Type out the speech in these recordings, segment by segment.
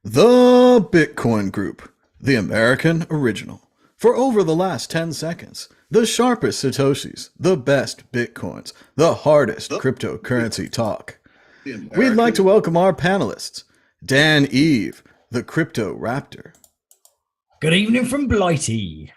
The Bitcoin Group, the American original. For over the last 10 seconds, the sharpest Satoshis, the best Bitcoins, the hardest cryptocurrency talk. The We'd like to American. welcome our panelists, Dan Eve, the Crypto Raptor. Good evening from Blighty.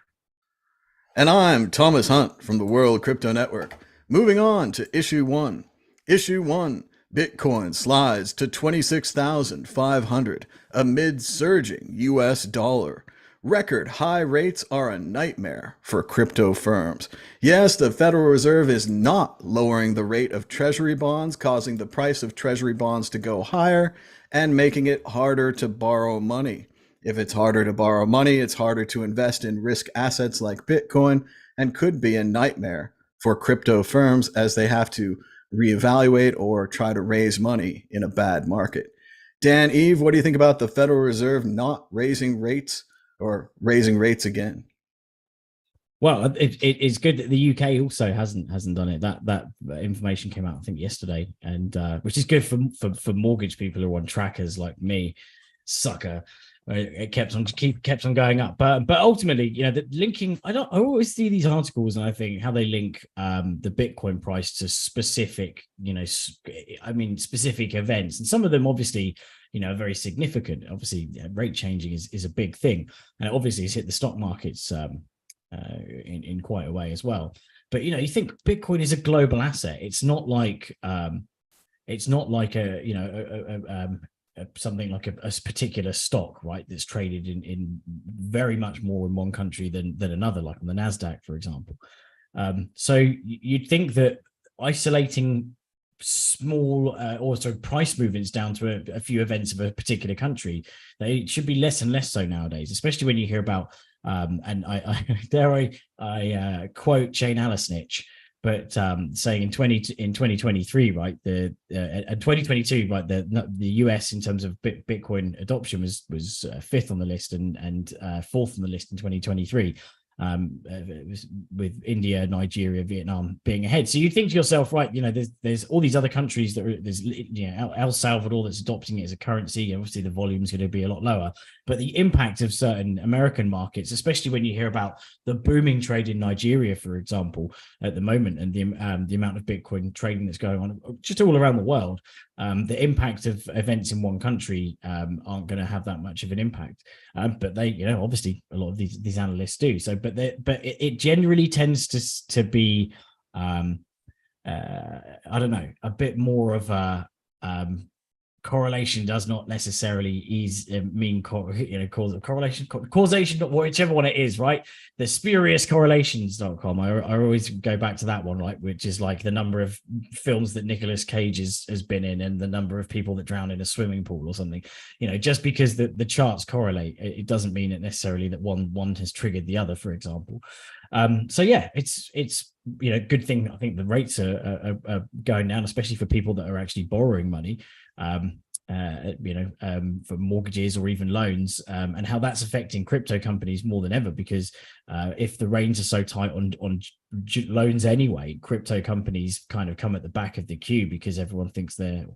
And I'm Thomas Hunt from the World Crypto Network. Moving on to issue one. Issue one, Bitcoin slides to 26,500 amid surging US dollar. Record high rates are a nightmare for crypto firms. Yes, the Federal Reserve is not lowering the rate of treasury bonds, causing the price of treasury bonds to go higher and making it harder to borrow money. If it's harder to borrow money, it's harder to invest in risk assets like Bitcoin and could be a nightmare for crypto firms as they have to reevaluate or try to raise money in a bad market. Dan Eve, what do you think about the Federal Reserve not raising rates or raising rates again? Well, it's good that the UK also hasn't done it. That information came out, I think, yesterday, and which is good for mortgage people who are on trackers like me, sucker. It kept on going up, but ultimately, the linking. I always see these articles and I think how they link the Bitcoin price to specific, specific events, and some of them obviously, are very significant. Obviously, rate changing is a big thing, and it obviously has hit the stock markets in quite a way as well. But you think Bitcoin is a global asset. It's not like something like a particular stock, right? That's traded in very much more in one country than another, like on the NASDAQ, for example. So you'd think that isolating small price movements down to a few events of a particular country, they should be less and less so nowadays, especially when you hear about and I quote Jane Alasnich, but saying in 2023, right, the 2022, right, the US in terms of Bitcoin adoption was fifth on the list and fourth on the list in 2023. With India, Nigeria, Vietnam being ahead. So you think to yourself, right, there's all these other countries there's El Salvador that's adopting it as a currency. Obviously, the volume is going to be a lot lower, but the impact of certain American markets, especially when you hear about the booming trade in Nigeria, for example, at the moment, and the amount of Bitcoin trading that's going on just all around the world, the impact of events in one country aren't going to have that much of an impact. But they, obviously, a lot of these analysts do. So, but it generally tends to be, I don't know, a bit more of a correlation does not necessarily mean causation, whichever one it is, right? The spurious correlations.com. I always go back to that one, right? Which is like the number of films that Nicolas Cage has been in and the number of people that drown in a swimming pool or something. Just because the charts correlate, it doesn't mean it necessarily that one has triggered the other, for example. So yeah, it's good thing. I think the rates are going down, especially for people that are actually borrowing money. For mortgages or even loans, and how that's affecting crypto companies more than ever, because if the reins are so tight on loans anyway, crypto companies kind of come at the back of the queue because everyone thinks they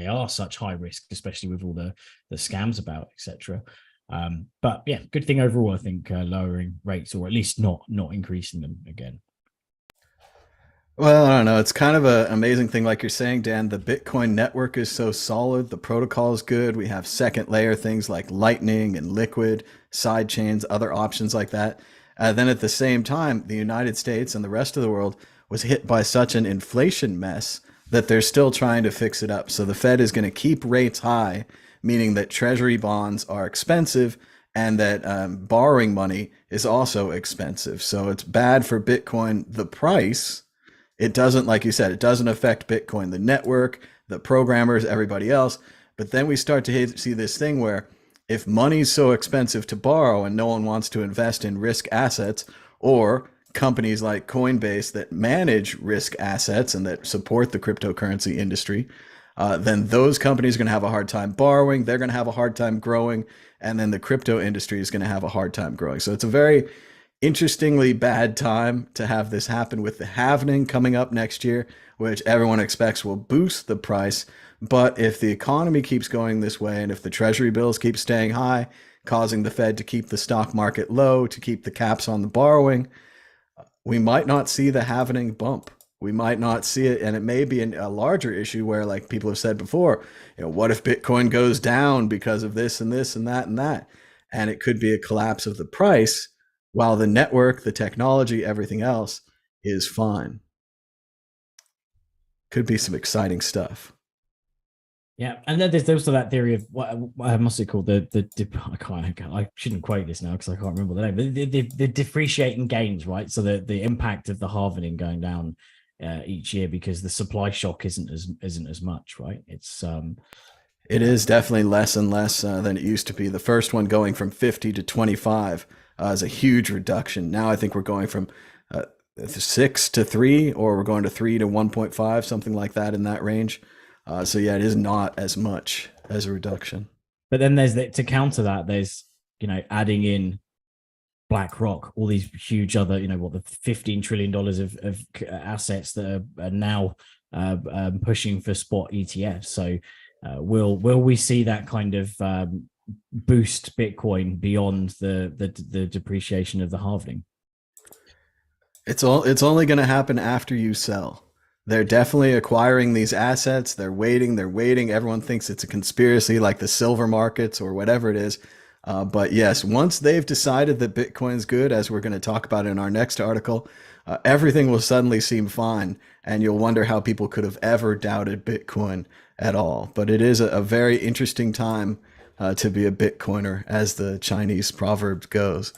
are such high risk, especially with all the scams about, etc. But yeah, good thing overall, I think, lowering rates, or at least not increasing them again. Well, I don't know. It's kind of an amazing thing, like you're saying, Dan. The Bitcoin network is so solid. The protocol is good. We have second layer things like Lightning and Liquid, side chains, other options like that. Then at the same time, the United States and the rest of the world was hit by such an inflation mess that they're still trying to fix it up. So the Fed is going to keep rates high, meaning that treasury bonds are expensive and that borrowing money is also expensive. So it's bad for Bitcoin, the price. It doesn't, like you said, it doesn't affect Bitcoin, the network, the programmers, everybody else. But then we start to see this thing where if money's so expensive to borrow and no one wants to invest in risk assets, or companies like Coinbase that manage risk assets and that support the cryptocurrency industry, then those companies are going to have a hard time borrowing. They're going to have a hard time growing. And then the crypto industry is going to have a hard time growing. So it's a very interestingly bad time to have this happen with the halvening coming up next year, which everyone expects will boost the price. But if the economy keeps going this way, and if the treasury bills keep staying high, causing the Fed to keep the stock market low, to keep the caps on the borrowing, we might not see the halvening bump. We might not see it, and it may be a larger issue where, like people have said before, what if Bitcoin goes down because of this and this and that and that, and it could be a collapse of the price, while the network, the technology, everything else is fine. Could be some exciting stuff. Yeah, and then there's also that theory of what must it called I shouldn't quote this now because I can't remember the name. The depreciating gains, right? So the impact of the halvening going down each year because the supply shock isn't as much, right? It is definitely less and less than it used to be. The first one going from 50 to 25 is a huge reduction. Now I think we're going from 6 to 3, or we're going to 3 to 1.5, something like that in that range. So yeah, it is not as much as a reduction. But then to counter that, there's adding in BlackRock, all these huge other the $15 trillion of assets that are now pushing for spot ETFs. So will we see that kind of boost Bitcoin beyond the depreciation of the halving? It's only going to happen after you sell. They're definitely acquiring these assets. They're waiting. Everyone thinks it's a conspiracy like the silver markets or whatever it is. But yes, once they've decided that Bitcoin's good, as we're going to talk about in our next article, everything will suddenly seem fine. And you'll wonder how people could have ever doubted Bitcoin at all. But it is a very interesting time to be a Bitcoiner, as the Chinese proverb goes.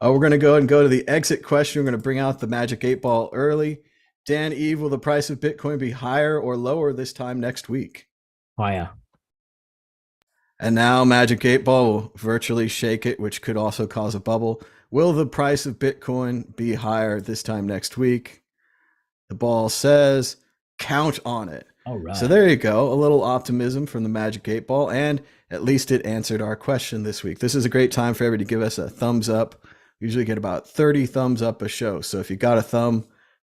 We're going to go to the exit question. We're going to bring out the magic 8-ball early. Dan, Eve, will the price of Bitcoin be higher or lower this time next week? Higher. And now Magic 8-ball will virtually shake it, which could also cause a bubble. Will the price of Bitcoin be higher this time next week? The ball says count on it. All right. So there you go. A little optimism from the Magic 8-ball, and at least it answered our question this week. This is a great time for everybody to give us a thumbs up. We usually get about 30 thumbs up a show. So if you got a thumb,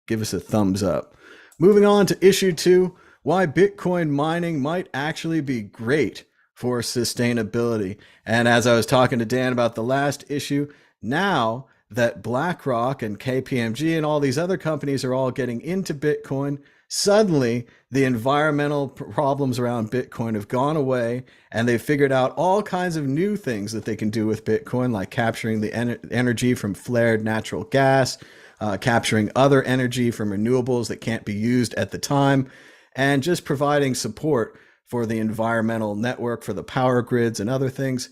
give us a thumbs up. Moving on to issue 2, why Bitcoin mining might actually be great for sustainability. And as I was talking to Dan about the last issue, now that BlackRock and KPMG and all these other companies are all getting into Bitcoin, suddenly the environmental problems around Bitcoin have gone away, and they've figured out all kinds of new things that they can do with Bitcoin, like capturing the energy from flared natural gas, capturing other energy from renewables that can't be used at the time, and just providing support for the environmental network, for the power grids and other things.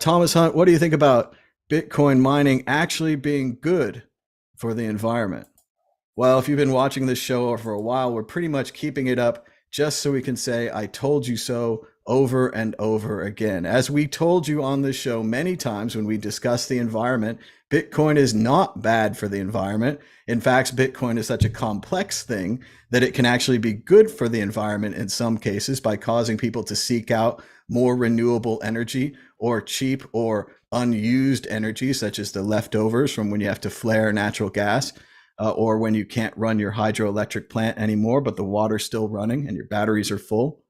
Thomas Hunt, what do you think about Bitcoin mining actually being good for the environment? Well, if you've been watching this show for a while, we're pretty much keeping it up just so we can say, I told you so, over and over again. As we told you on this show many times when we discussed the environment, Bitcoin is not bad for the environment. In fact, Bitcoin is such a complex thing that it can actually be good for the environment in some cases by causing people to seek out more renewable energy or cheap or unused energy, such as the leftovers from when you have to flare natural gas. Or when you can't run your hydroelectric plant anymore, but the water's still running and your batteries are full.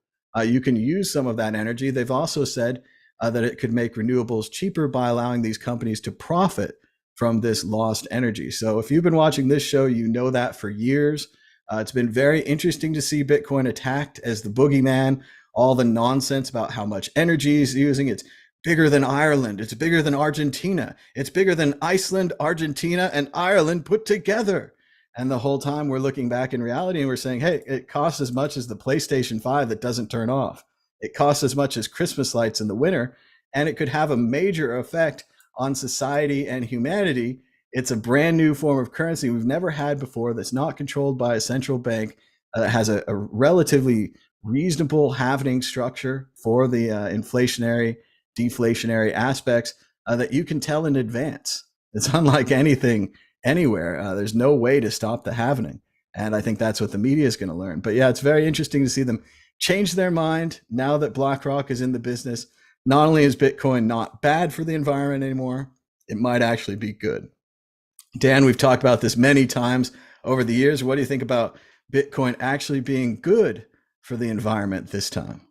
You can use some of that energy. They've also said that it could make renewables cheaper by allowing these companies to profit from this lost energy. So if you've been watching this show, you know that for years. It's been very interesting to see Bitcoin attacked as the boogeyman, all the nonsense about how much energy is using. It's bigger than Ireland. It's bigger than Argentina. It's bigger than Iceland, Argentina, and Ireland put together. And the whole time we're looking back in reality and we're saying, hey, it costs as much as the PlayStation 5 that doesn't turn off. It costs as much as Christmas lights in the winter, and it could have a major effect on society and humanity. It's a brand new form of currency we've never had before that's not controlled by a central bank, that has a relatively reasonable halvening structure for the inflationary, deflationary aspects that you can tell in advance. It's unlike anything anywhere. There's no way to stop the halvening. And I think that's what the media is going to learn. But yeah, it's very interesting to see them change their mind now that BlackRock is in the business. Not only is Bitcoin not bad for the environment anymore, it might actually be good. Dan, we've talked about this many times over the years. What do you think about Bitcoin actually being good for the environment this time?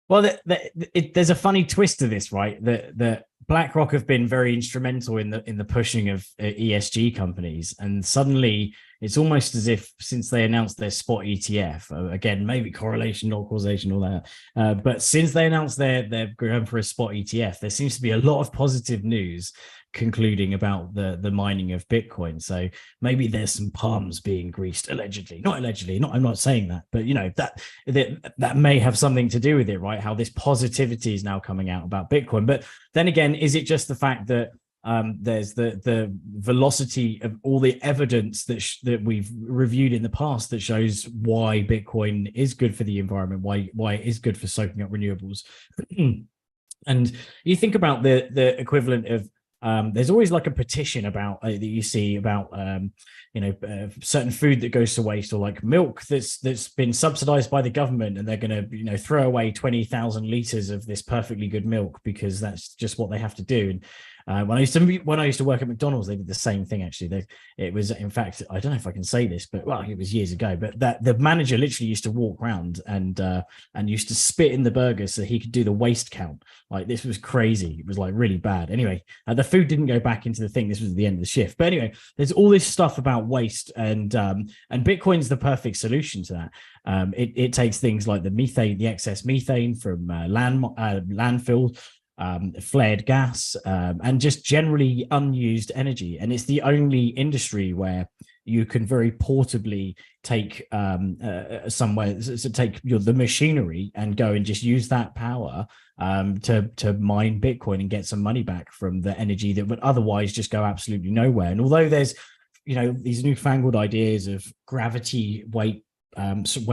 Well, there's a funny twist to this, right? That BlackRock have been very instrumental in the pushing of ESG companies, and suddenly it's almost as if since they announced their spot ETF, again maybe correlation, not causation, all that, but since they announced they're going for a spot ETF, there seems to be a lot of positive news concluding about the mining of Bitcoin. So maybe there's some palms being greased, allegedly. I'm not saying that, but that may have something to do with it, right? How this positivity is now coming out about Bitcoin. But then again, is it just the fact that there's the velocity of all the evidence that we've reviewed in the past that shows why Bitcoin is good for the environment, why it is good for soaking up renewables? And you think about the equivalent of there's always like a petition about that you see about certain food that goes to waste, or like milk that's been subsidized by the government, and they're going to throw away 20,000 liters of this perfectly good milk because that's just what they have to do. And when I used to work at McDonald's, they did the same thing. Actually, it was, in fact, I don't know if I can say this, but well, it was years ago. But that the manager literally used to walk around and used to spit in the burgers so he could do the waste count. Like, this was crazy. It was like really bad. Anyway, the food didn't go back into the thing. This was the end of the shift. But anyway, there's all this stuff about waste, and Bitcoin's the perfect solution to that. It takes things like the methane, the excess methane from landfill, flared gas, and just generally unused energy. And it's the only industry where you can very portably take somewhere, so take the machinery and go and just use that power to mine Bitcoin and get some money back from the energy that would otherwise just go absolutely nowhere. And although there's these newfangled ideas of gravity weight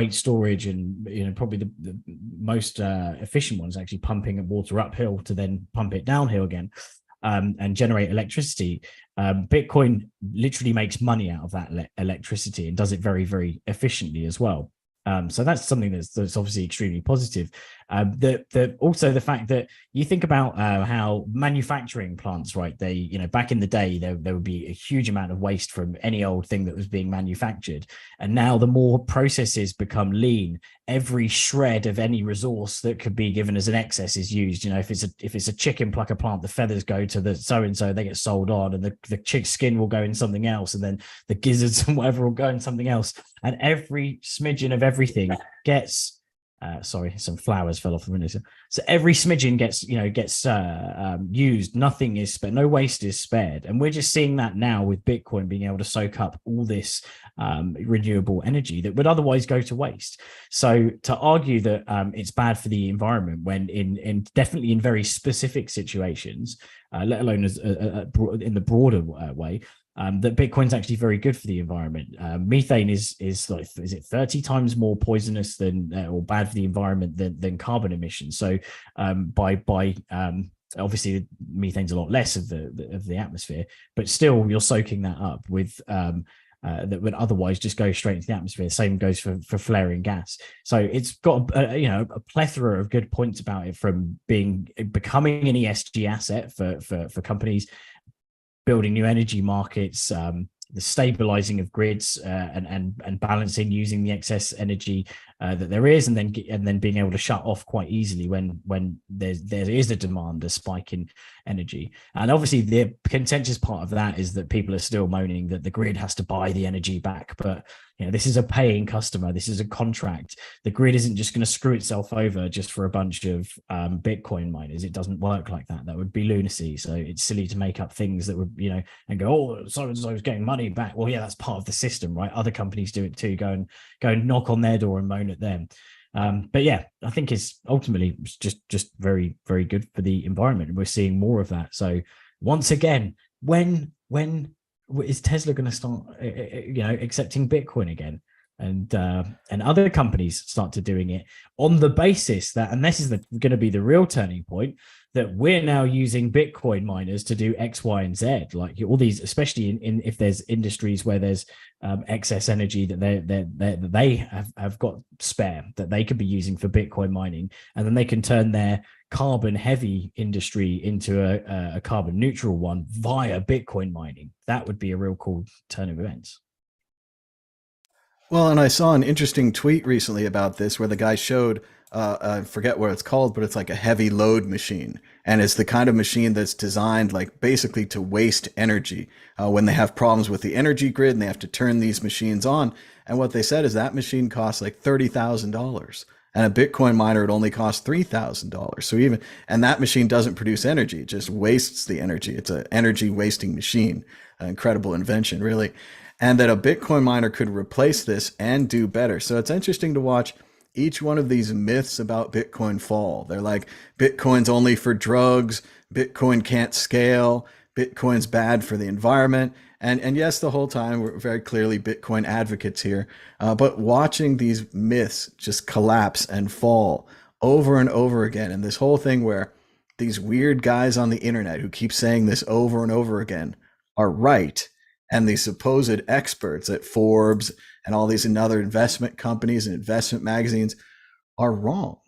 storage, and probably the most efficient ones actually pumping water uphill to then pump it downhill again, and generate electricity. Bitcoin literally makes money out of that electricity and does it very, very efficiently as well. So that's something that's obviously extremely positive. Also the fact that you think about how manufacturing plants, right? They, back in the day, there would be a huge amount of waste from any old thing that was being manufactured. And now the more processes become lean, every shred of any resource that could be given as an excess is used. If it's a chicken plucker plant, the feathers go to the so-and-so, they get sold on, and the chick's skin will go in something else, and then the gizzards and whatever will go in something else. And every smidgen of everything gets some flowers fell off the window. So every smidgen gets used. Nothing is spared. No waste is spared. And we're just seeing that now with Bitcoin being able to soak up all this renewable energy that would otherwise go to waste. So to argue that it's bad for the environment, when in definitely in very specific situations, let alone as in the broader way, that Bitcoin's actually very good for the environment. Methane is like, is it 30 times more poisonous than or bad for the environment than carbon emissions? So obviously methane's a lot less of the atmosphere, but still you're soaking that up with that would otherwise just go straight into the atmosphere. Same goes for flaring gas. So it's got a plethora of good points about it, from becoming an ESG asset for companies, building new energy markets, the stabilizing of grids, and balancing using the excess energy that there is, and then being able to shut off quite easily when there is a demand, a spike in energy. And obviously the contentious part of that is that people are still moaning that the grid has to buy the energy back, but this is a paying customer, this is a contract. The grid isn't just going to screw itself over just for a bunch of Bitcoin miners. It doesn't work like that. That would be lunacy. So it's silly to make up things that would and go, oh, so and so is getting money back. Well, yeah, that's part of the system, right? Other companies do it too. Go and knock on their door and moan at them. But yeah, I think it's ultimately just very, very good for the environment, and we're seeing more of that. So once again, when is Tesla going to start accepting Bitcoin again? and other companies started doing it on the basis that, and this is going to be the real turning point, that we're now using Bitcoin miners to do X, Y, and Z. Like all these, especially in if there's industries where there's excess energy that they have got spare that they could be using for Bitcoin mining, and then they can turn their carbon heavy industry into a carbon neutral one via Bitcoin mining. That would be a real cool turn of events. Well, and I saw an interesting tweet recently about this where the guy showed, I forget what it's called, but it's like a heavy load machine. And it's the kind of machine that's designed like basically to waste energy when they have problems with the energy grid and they have to turn these machines on. And what they said is that machine costs like $30,000. And a Bitcoin miner would only cost $3,000. So and that machine doesn't produce energy. It just wastes the energy. It's an energy wasting machine. An incredible invention, really. And that a Bitcoin miner could replace this and do better. So it's interesting to watch each one of these myths about Bitcoin fall. They're like, Bitcoin's only for drugs, Bitcoin can't scale, Bitcoin's bad for the environment. And yes, the whole time we're very clearly Bitcoin advocates here, but watching these myths just collapse and fall over and over again. And this whole thing where these weird guys on the internet who keep saying this over and over again are right. And the supposed experts at Forbes and all these other investment companies and investment magazines are wrong.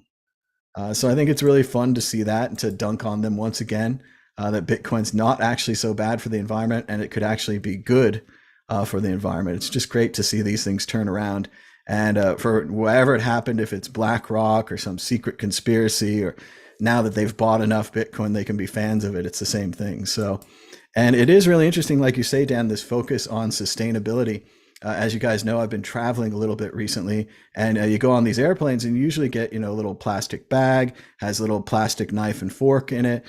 So I think it's really fun to see that and to dunk on them once again, that Bitcoin's not actually so bad for the environment and it could actually be good for the environment. It's just great to see these things turn around. And for whatever it happened, if it's BlackRock or some secret conspiracy, or now that they've bought enough Bitcoin, they can be fans of it. It's the same thing. So, and it is really interesting, like you say, Dan, this focus on sustainability. As you guys know, I've been traveling a little bit recently, and you go on these airplanes and you usually get, a little plastic bag, has a little plastic knife and fork in it,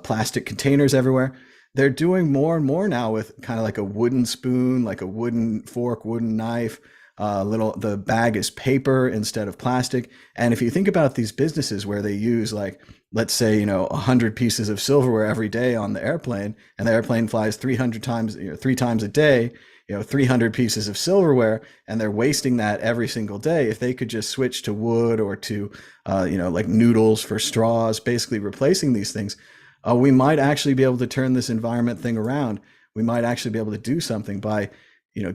plastic containers everywhere. They're doing more and more now with kind of like a wooden spoon, like a wooden fork, wooden knife. The bag is paper instead of plastic. And if you think about these businesses where they use, like, let's say, 100 pieces of silverware every day on the airplane, and the airplane flies 300 times, 3 times a day, 300 pieces of silverware, and they're wasting that every single day. If they could just switch to wood or to, like noodles for straws, basically replacing these things, we might actually be able to turn this environment thing around. We might actually be able to do something by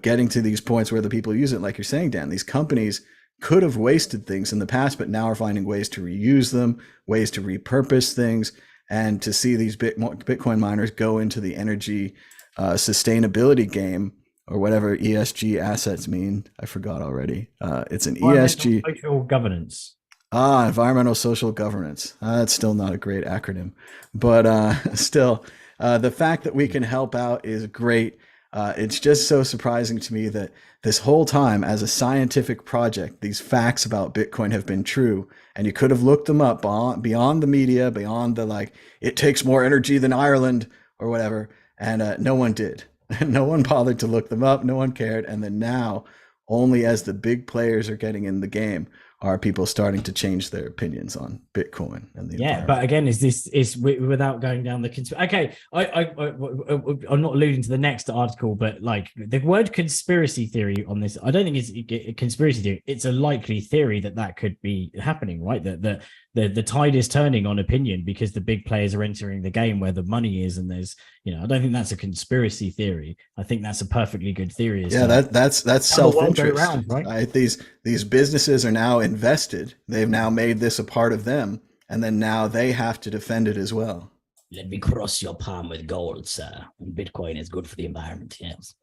getting to these points where the people use it. Like you're saying, Dan, these companies could have wasted things in the past, but now are finding ways to reuse them, ways to repurpose things, and to see these Bitcoin miners go into the energy sustainability game, or whatever ESG assets mean. I forgot already. It's an ESG. Social governance. Environmental social governance. That's still not a great acronym, but still, the fact that we can help out is great. It's just so surprising to me that this whole time, as a scientific project, these facts about Bitcoin have been true, and you could have looked them up beyond the media, beyond the, like, it takes more energy than Ireland or whatever, and no one did. No one bothered to look them up. No one cared. And then now, only as the big players are getting in the game, are people starting to change their opinions on Bitcoin and the environment. But again, is without going down the conspiracy. Okay, I'm not alluding to the next article, but like the word conspiracy theory on this, I don't think it's a conspiracy theory. It's a likely theory that could be happening, right? That the tide is turning on opinion because the big players are entering the game where the money is, and there's, I don't think that's a conspiracy theory. I think that's a perfectly good theory. Yeah, that's self-interest, around, right? These businesses are now invested. They've now made this a part of them, and then now they have to defend it as well. Let me cross your palm with gold, sir. And Bitcoin is good for the environment. Yes.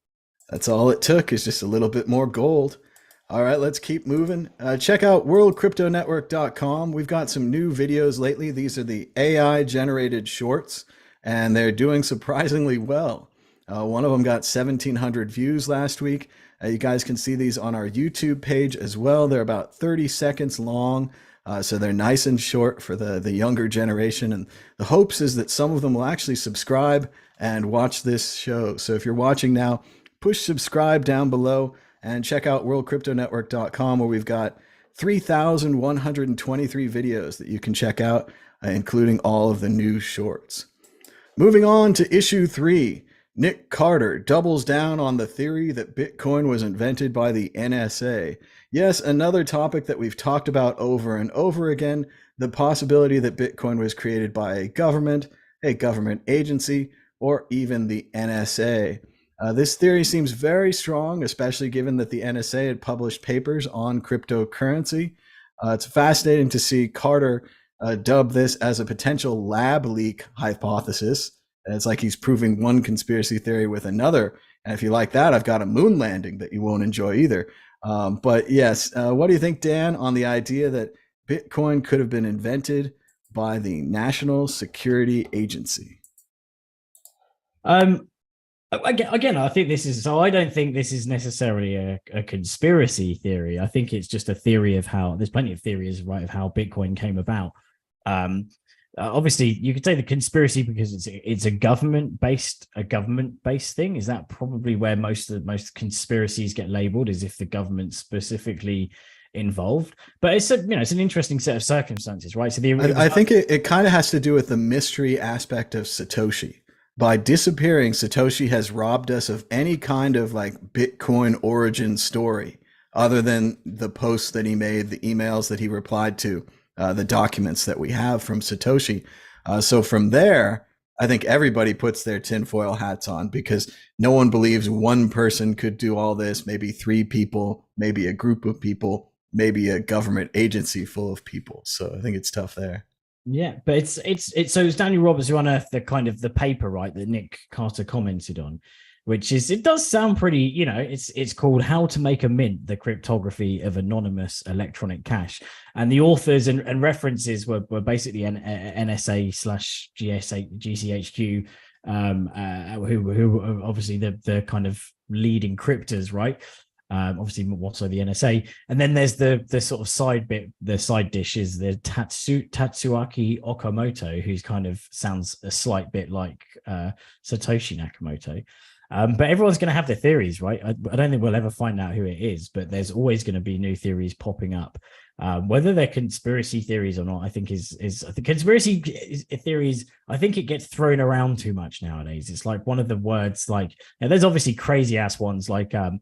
That's all it took, is just a little bit more gold. All right, let's keep moving. Check out worldcryptonetwork.com. We've got some new videos lately. These are the AI generated shorts, and they're doing surprisingly well. One of them got 1,700 views last week. You guys can see these on our YouTube page as well. They're about 30 seconds long, so they're nice and short for the younger generation. And the hopes is that some of them will actually subscribe and watch this show. So if you're watching now, push subscribe down below and check out worldcryptonetwork.com, where we've got 3,123 videos that you can check out, including all of the new shorts. Moving on to issue 3. Nick Carter doubles down on the theory that Bitcoin was invented by the NSA. Yes, another topic that we've talked about over and over again, the possibility that Bitcoin was created by a government agency, or even the NSA. This theory seems very strong, especially given that the NSA had published papers on cryptocurrency. It's fascinating to see Carter dub this as a potential lab leak hypothesis. And it's like he's proving one conspiracy theory with another. And if you like that, I've got a moon landing that you won't enjoy either. But yes, what do you think, Dan, on the idea that Bitcoin could have been invented by the National Security Agency? Um, again, I think this is so. I don't think this is necessarily a conspiracy theory. I think it's just a theory of how there's plenty of theories, right, of how Bitcoin came about. Obviously, you could say the conspiracy because it's a government based thing. Is that probably where most conspiracies get labeled? Is if the government specifically involved? But it's it's an interesting set of circumstances, right? So I think it kind of has to do with the mystery aspect of Satoshi. By disappearing, Satoshi has robbed us of any kind of like Bitcoin origin story other than the posts that he made, the emails that he replied to, the documents that we have from Satoshi. So from there, I think everybody puts their tinfoil hats on because no one believes one person could do all this, maybe three people, maybe a group of people, maybe a government agency full of people. So I think it's tough there. Yeah, but it's so it's Daniel Roberts who unearthed the kind of the paper, right, that Nick Carter commented on, which is it does sound pretty, it's called How to Make a Mint, the Cryptography of Anonymous Electronic Cash. And the authors and references were basically NSA slash GCHQ, who are obviously the kind of leading cryptors, right? Obviously also the NSA, and then there's the sort of side bit. The side dish is the Tatsuaki Okamoto, who's kind of sounds a slight bit like Satoshi Nakamoto. But everyone's going to have their theories, right? I don't think we'll ever find out who it is, but there's always going to be new theories popping up. Whether they're conspiracy theories or not, I think is the conspiracy theories. I think it gets thrown around too much nowadays. It's like one of the words, like there's obviously crazy ass ones, like the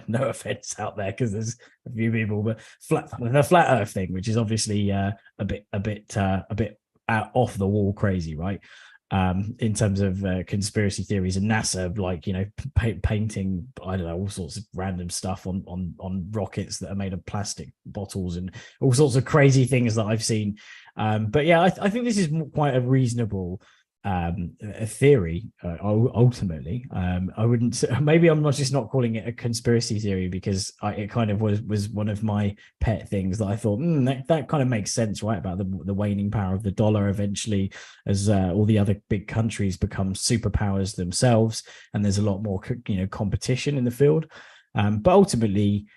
no offense out there because there's a few people, but the flat Earth thing, which is obviously a bit out off the wall crazy, right? In terms of conspiracy theories and NASA, like painting, I don't know, all sorts of random stuff on rockets that are made of plastic bottles and all sorts of crazy things that I've seen. But yeah, I think this is quite a reasonable a theory. Ultimately, I wouldn't. Maybe I'm not just not calling it a conspiracy theory because it kind of was one of my pet things that I thought that kind of makes sense, right? About the waning power of the dollar eventually, as all the other big countries become superpowers themselves, and there's a lot more competition in the field. But ultimately,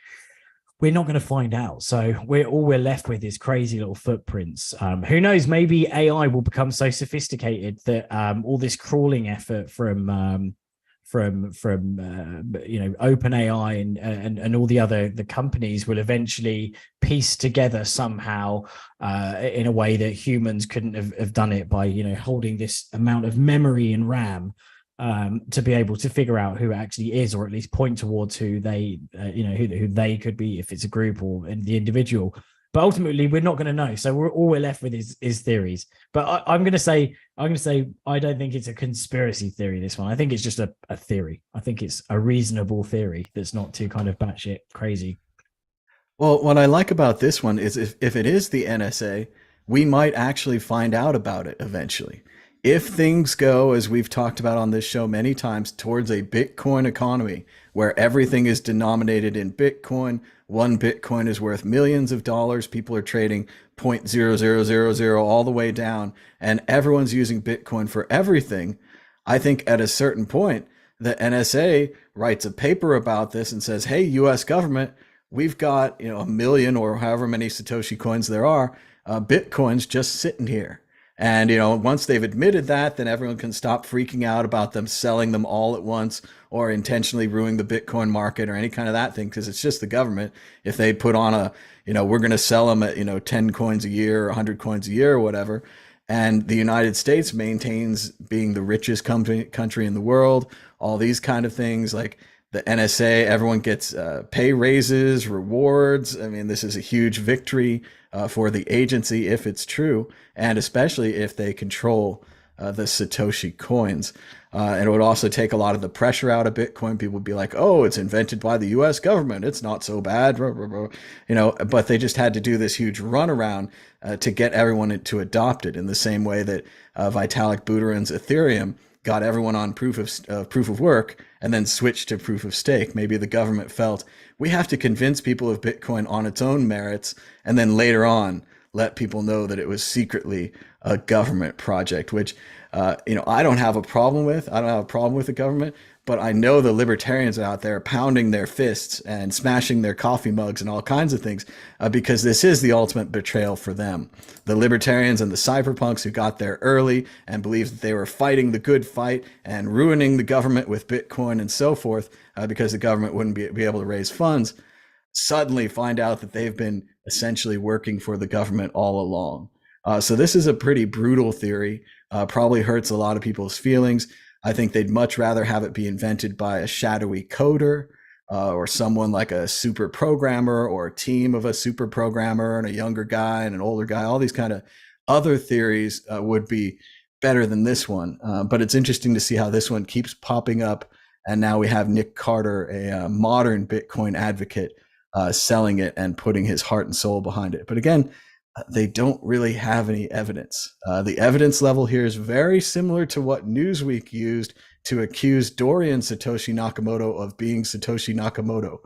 we're not going to find out. So we're left with is crazy little footprints. Who knows? Maybe AI will become so sophisticated that all this crawling effort from OpenAI and all the companies will eventually piece together somehow in a way that humans couldn't have done it by holding this amount of memory and RAM. To be able to figure out who it actually is, or at least point towards who they, who they could be if it's a group or the individual. But ultimately, we're not going to know. So all we're left with is theories. But I'm going to say I don't think it's a conspiracy theory. This one, I think it's just a theory. I think it's a reasonable theory that's not too kind of batshit crazy. Well, what I like about this one is if it is the NSA, we might actually find out about it eventually. If things go, as we've talked about on this show many times, towards a Bitcoin economy where everything is denominated in Bitcoin, one Bitcoin is worth millions of dollars, people are trading 0.0000 all the way down, and everyone's using Bitcoin for everything, I think at a certain point, the NSA writes a paper about this and says, hey, US government, we've got a million or however many Satoshi coins there are, Bitcoins just sitting here. And, once they've admitted that, then everyone can stop freaking out about them selling them all at once or intentionally ruining the Bitcoin market or any kind of that thing, because it's just the government. If they put on we're going to sell them at, 10 coins a year or 100 coins a year or whatever, And the United States maintains being the richest country in the world, all these kind of things like the NSA, everyone gets pay raises, rewards. I mean, this is a huge victory for the agency if it's true, and especially if they control the Satoshi coins. And it would also take a lot of the pressure out of Bitcoin. People would be like, "Oh, it's invented by the U.S. government. It's not so bad," But they just had to do this huge runaround to get everyone to adopt it. In the same way that Vitalik Buterin's Ethereum got everyone on proof of work and then switched to proof of stake. Maybe the government felt we have to convince people of Bitcoin on its own merits, and then later on let people know that it was secretly a government project, which I don't have a problem with. I don't have a problem with the government, but I know the libertarians out there pounding their fists and smashing their coffee mugs and all kinds of things because this is the ultimate betrayal for them. The libertarians and the cypherpunks who got there early and believed that they were fighting the good fight and ruining the government with Bitcoin and so forth because the government wouldn't be able to raise funds, suddenly find out that they've been essentially working for the government all along. So this is a pretty brutal theory, probably hurts a lot of people's feelings. I think they'd much rather have it be invented by a shadowy coder or someone like a super programmer or a team of a super programmer and a younger guy and an older guy. All these kind of other theories would be better than this one. But it's interesting to see how this one keeps popping up. And now we have Nick Carter, a modern Bitcoin advocate, selling it and putting his heart and soul behind it. But again, they don't really have any evidence. The evidence level here is very similar to what Newsweek used to accuse Dorian Satoshi Nakamoto of being Satoshi Nakamoto.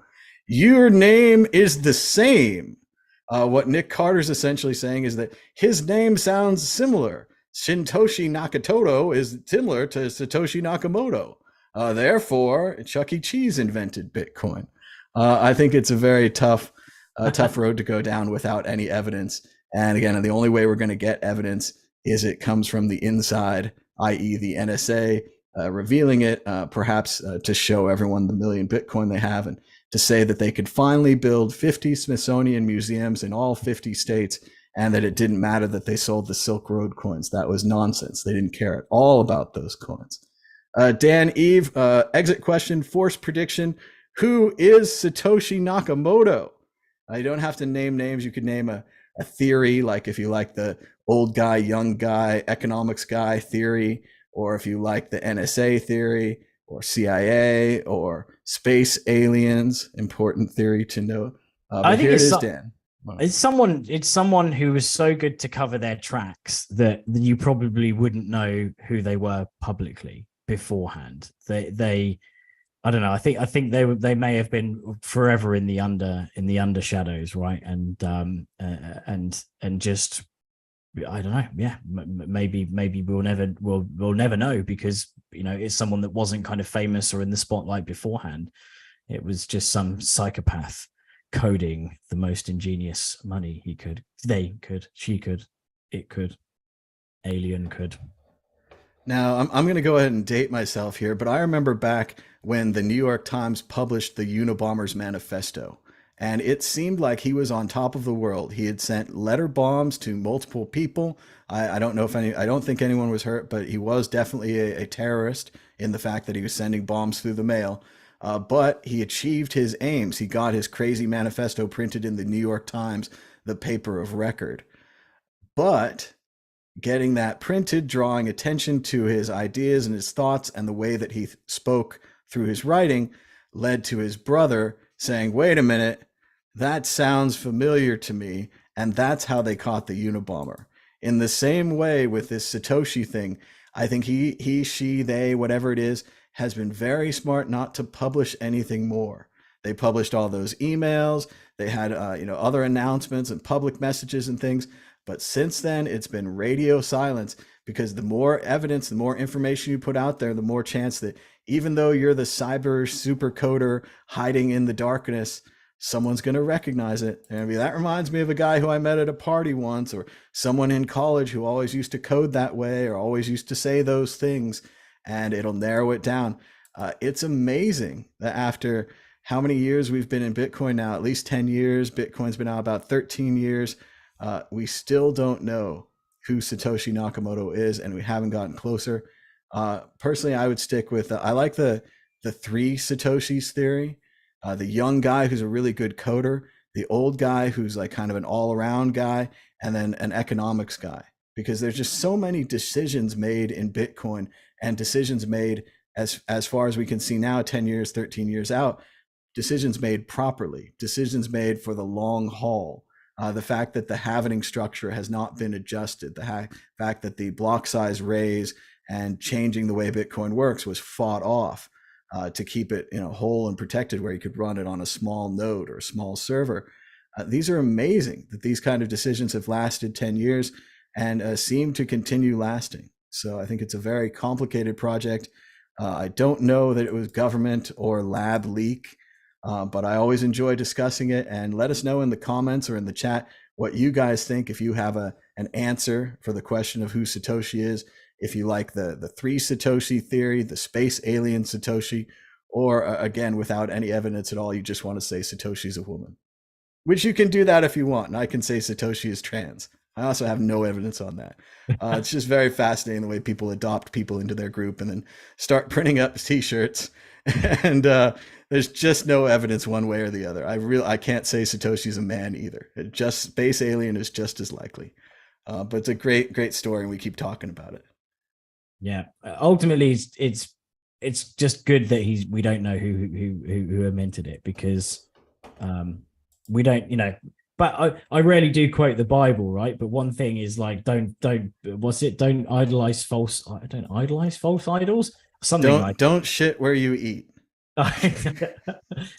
Your name is the same. What Nick Carter's essentially saying is that his name sounds similar. Shintoshi Nakamoto is similar to Satoshi Nakamoto. Therefore, Chuck E. Cheese invented Bitcoin. I think it's a very tough road to go down without any evidence. And again, the only way we're going to get evidence is it comes from the inside, i.e. the NSA revealing it, perhaps to show everyone the million Bitcoin they have and to say that they could finally build 50 Smithsonian museums in all 50 states and that it didn't matter that they sold the Silk Road coins. That was nonsense. They didn't care at all about those coins. Dan, Eve, exit question, force prediction. Who is Satoshi Nakamoto? You don't have to name names. You could name a theory, like if you like the old guy, young guy, economics guy theory, or if you like the NSA theory, or CIA, or space aliens, important theory to know. I think here it is, Dan. It's someone who was so good to cover their tracks that you probably wouldn't know who they were publicly beforehand. They I don't know. I think they may have been forever in the under shadows, right? And just I don't know. Yeah, maybe we'll never know because it's someone that wasn't kind of famous or in the spotlight beforehand. It was just some psychopath coding the most ingenious money he could. They could, she could, it could, alien could. Now, I'm going to go ahead and date myself here, but I remember back when the New York Times published the Unabomber's Manifesto, and it seemed like he was on top of the world. He had sent letter bombs to multiple people. I don't know if I don't think anyone was hurt, but he was definitely a terrorist in the fact that he was sending bombs through the mail. But he achieved his aims. He got his crazy manifesto printed in the New York Times, the paper of record. But getting that printed, drawing attention to his ideas and his thoughts and the way that he spoke through his writing led to his brother saying, wait a minute, that sounds familiar to me. And that's how they caught the Unabomber. In the same way with this Satoshi thing, I think he, she, they, whatever it is, has been very smart not to publish anything more. They published all those emails. They had other announcements and public messages and things. But since then, it's been radio silence because the more evidence, the more information you put out there, the more chance that even though you're the cyber super coder hiding in the darkness, someone's going to recognize it. And that reminds me of a guy who I met at a party once, or someone in college who always used to code that way or always used to say those things, and it'll narrow it down. It's amazing that after how many years we've been in Bitcoin now, at least 10 years, Bitcoin's been out about 13 years. We still don't know who Satoshi Nakamoto is, and we haven't gotten closer. Personally, I would stick with I like the three Satoshis theory. The young guy who's a really good coder, the old guy who's like kind of an all-around guy, and then an economics guy. Because there's just so many decisions made in Bitcoin, and decisions made as far as we can see now, 10 years, 13 years out, decisions made properly, decisions made for the long haul. The fact that the halvening structure has not been adjusted, the fact that the block size raise and changing the way Bitcoin works was fought off to keep it, whole and protected, where you could run it on a small node or a small server. These are amazing that these kind of decisions have lasted 10 years and seem to continue lasting. So I think it's a very complicated project. I don't know that it was government or lab leak, but I always enjoy discussing it. And let us know in the comments or in the chat what you guys think, if you have an answer for the question of who Satoshi is, if you like the three Satoshi theory, the space alien Satoshi, or again, without any evidence at all, you just want to say Satoshi's a woman, which you can do that if you want. And I can say Satoshi is trans. I also have no evidence on that. It's just very fascinating the way people adopt people into their group and then start printing up t-shirts. And there's just no evidence one way or the other. I can't say Satoshi's a man either. Just space alien is just as likely. But it's a great story, and we keep talking about it. Yeah, ultimately, it's just good that we don't know who invented it, because we don't, But I rarely do quote the Bible, right? But one thing is like, don't idolize false idols. Something don't shit where you eat.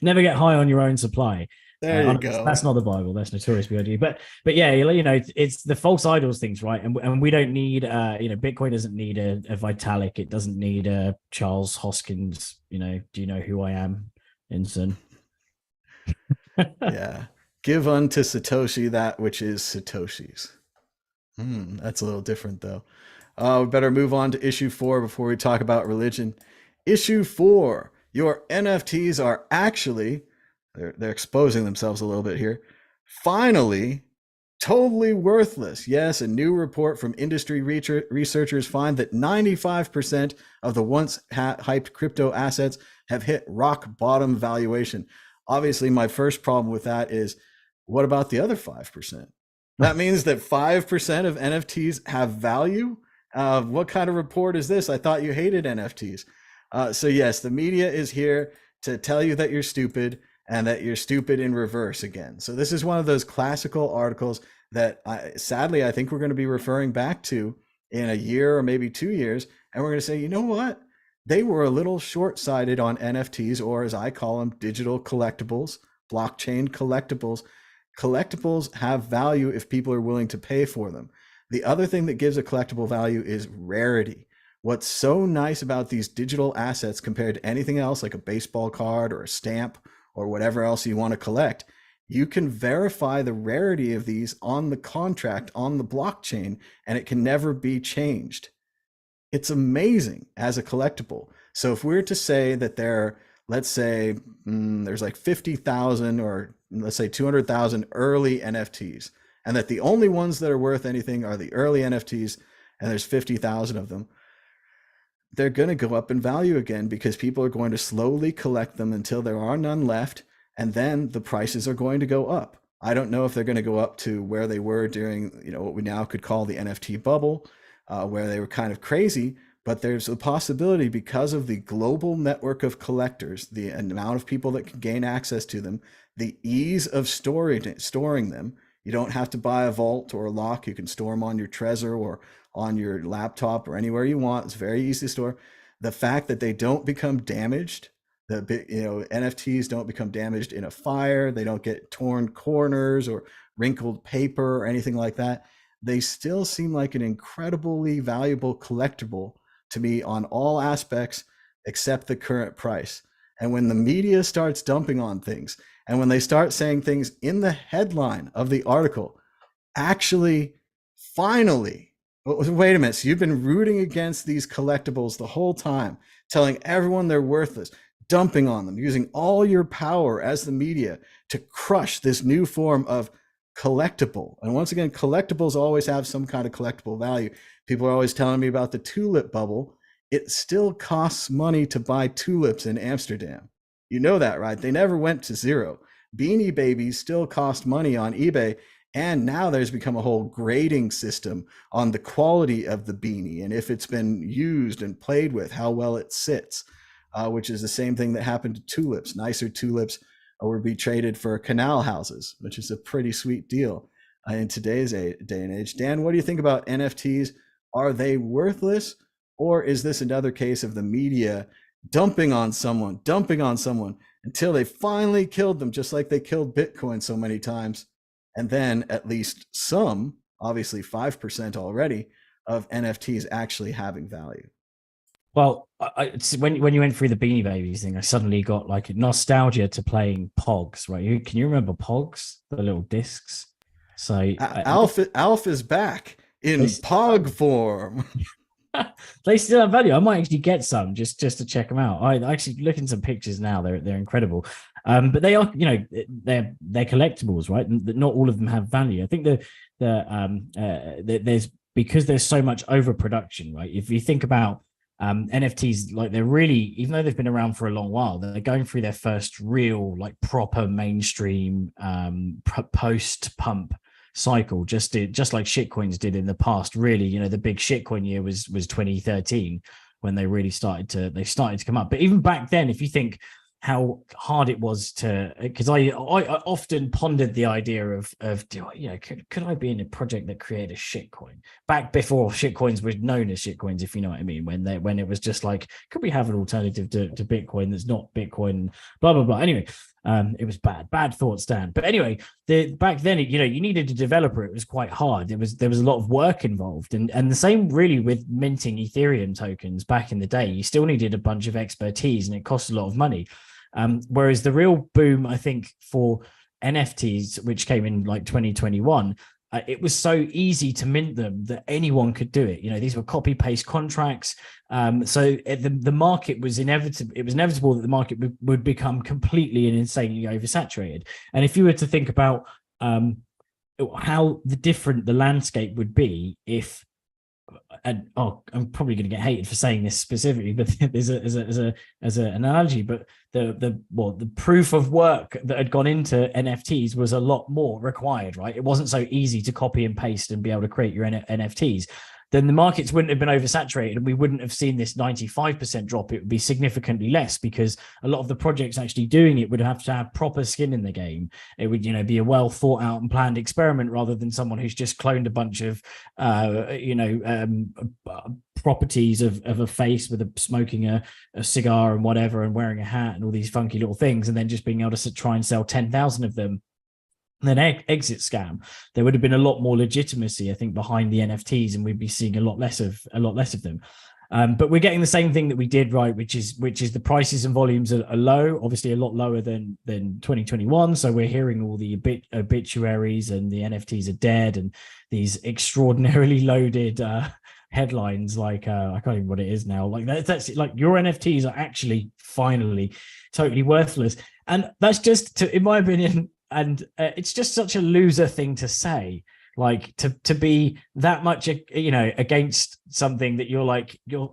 Never get high on your own supply. There you go. That's not the Bible. That's notorious BID. But yeah, it's the false idols things, right? And we don't need, Bitcoin doesn't need a Vitalik. It doesn't need a Charles Hoskins. Do you know who I am, Inson? Yeah. Give unto Satoshi that which is Satoshi's. That's a little different, though. We better move on to issue 4 before we talk about religion. Issue 4. Your NFTs are actually, they're exposing themselves a little bit here, finally totally worthless. Yes, a new report from industry researchers find that 95% of the once hyped crypto assets have hit rock bottom valuation. Obviously, my first problem with that is, what about the other 5%? That means that 5% of NFTs have value? What kind of report is this? I thought you hated NFTs. So yes, the media is here to tell you that you're stupid, and that you're stupid in reverse again. So this is one of those classical articles that sadly, I think we're going to be referring back to in a year or maybe 2 years. And we're going to say, you know what? They were a little short-sighted on NFTs, or as I call them, digital collectibles, blockchain collectibles. Collectibles have value if people are willing to pay for them. The other thing that gives a collectible value is rarity. What's so nice about these digital assets compared to anything else, like a baseball card or a stamp or whatever else you want to collect, you can verify the rarity of these on the contract, on the blockchain, and it can never be changed. It's amazing as a collectible. So if we're to say that let's say there's like 50,000 or let's say 200,000 early NFTs, and that the only ones that are worth anything are the early NFTs, and there's 50,000 of them, they're going to go up in value again, because people are going to slowly collect them until there are none left, and then the prices are going to go up. I don't know if they're going to go up to where they were during, what we now could call the NFT bubble, where they were kind of crazy, but there's a possibility, because of the global network of collectors, the amount of people that can gain access to them, the ease of storing them. You don't have to buy a vault or a lock. You can store them on your Trezor or on your laptop or anywhere you want. It's very easy to store. The fact that they don't become damaged, NFTs don't become damaged in a fire. They don't get torn corners or wrinkled paper or anything like that. They still seem like an incredibly valuable collectible to me on all aspects except the current price. And when the media starts dumping on things, and when they start saying things in the headline of the article, actually, finally, wait a minute, so you've been rooting against these collectibles the whole time, telling everyone they're worthless, dumping on them, using all your power as the media to crush this new form of collectible. And once again, collectibles always have some kind of collectible value. People are always telling me about the tulip bubble. It still costs money to buy tulips in Amsterdam. You know that, right? They never went to zero. Beanie Babies still cost money on eBay. And now there's become a whole grading system on the quality of the beanie and if it's been used and played with, how well it sits, which is the same thing that happened to tulips. Nicer tulips would be traded for canal houses, which is a pretty sweet deal in today's day and age. Dan, what do you think about NFTs? Are they worthless, or is this another case of the media dumping on someone until they finally killed them, just like they killed Bitcoin so many times? And then at least some, obviously 5% already, of NFTs actually having value. Well, when you went through the Beanie Babies thing, I suddenly got like nostalgia to playing Pogs. Right? Can you remember Pogs, the little discs? So Alf is back in Pog form. They still have value. I might actually get some just to check them out. I actually look at some pictures now. They're incredible. But they are, they're collectibles, right? Not all of them have value. I think there's because there's so much overproduction, right? If you think about NFTs, like they're really, even though they've been around for a long while, they're going through their first real, like proper mainstream post pump cycle, just like shitcoins did in the past. Really, the big shitcoin year was 2013 when they really started to come up. But even back then, if you think how hard it was to, because I often pondered the idea of could I be in a project that created a shitcoin back before shitcoins were known as shitcoins, if you know what I mean, when it was just like, could we have an alternative to Bitcoin that's not Bitcoin, blah blah blah. Anyway, it was bad thoughts, Dan. But anyway, back then, you needed a developer. It was quite hard. There was a lot of work involved, and the same really with minting Ethereum tokens back in the day. You still needed a bunch of expertise, and it cost a lot of money. Whereas the real boom, I think, for NFTs, which came in like 2021, it was so easy to mint them that anyone could do it. These were copy paste contracts. So the market was inevitable. It was inevitable that the market would become completely and insanely oversaturated. And if you were to think about how different the landscape would be if, and I'm probably going to get hated for saying this specifically, but as an analogy, but the proof of work that had gone into NFTs was a lot more required, right? It wasn't so easy to copy and paste and be able to create your NFTs. Then the markets wouldn't have been oversaturated and we wouldn't have seen this 95% drop. It would be significantly less because a lot of the projects actually doing it would have to have proper skin in the game. It would, be a well thought out and planned experiment rather than someone who's just cloned a bunch of, properties of a face with smoking a cigar and whatever and wearing a hat and all these funky little things and then just being able to try and sell 10,000 of them. An exit scam. There would have been a lot more legitimacy, I think, behind the NFTs, and we'd be seeing a lot less of them. But we're getting the same thing that we did, right? Which is the prices and volumes are low, obviously a lot lower than 2021. So we're hearing all the obituaries and the NFTs are dead, and these extraordinarily loaded headlines like I can't even what it is now. Like that's like your NFTs are actually finally totally worthless, and that's just in my opinion. And it's just such a loser thing to say, like to be that much, against something that you're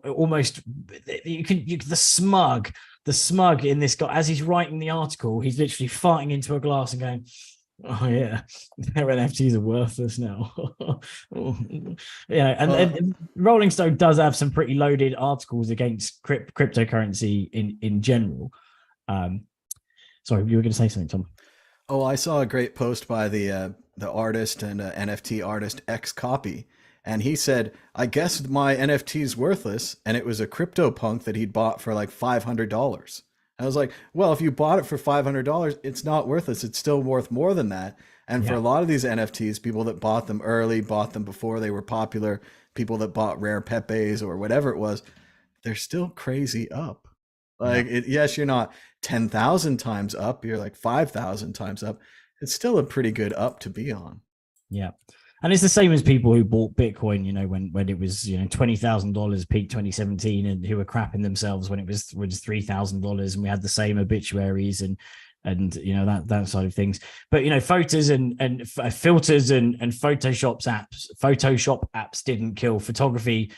almost, the smug in this guy, as he's writing the article, he's literally farting into a glass and going, oh yeah, their NFTs are worthless now. And Rolling Stone does have some pretty loaded articles against cryptocurrency in general. Sorry, you were going to say something, Tom. Oh, I saw a great post by the artist and NFT artist X Copy, and he said, "I guess my NFT's worthless," and it was a CryptoPunk that he'd bought for like $500. I was like, "Well, if you bought it for $500, it's not worthless. It's still worth more than that." And for a lot of these NFTs, people that bought them early, bought them before they were popular, people that bought rare Pepes or whatever it was, they're still crazy up. Like, yes, you're not 10,000 times up. You're like 5,000 times up. It's still a pretty good up to be on. Yeah. And it's the same as people who bought Bitcoin, when it was, $20,000 peak 2017 and who were crapping themselves when it was $3,000, and we had the same obituaries and and that side of things. But photos and filters and Photoshop apps didn't kill photography.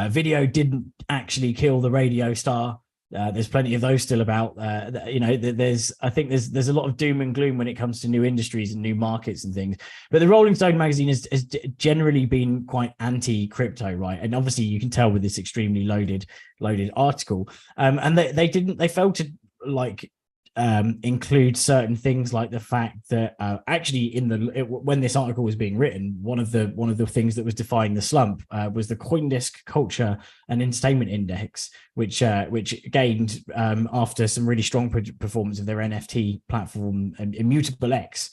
Video didn't actually kill the radio star. There's plenty of those still about. I think there's a lot of doom and gloom when it comes to new industries and new markets and things. But the Rolling Stone magazine has generally been quite anti-crypto, right? And obviously you can tell with this extremely loaded article. And they failed to include certain things like the fact that actually when this article was being written, one of the things that was defying the slump was the Coindesk Culture and Entertainment Index, which gained after some really strong performance of their NFT platform, Immutable X.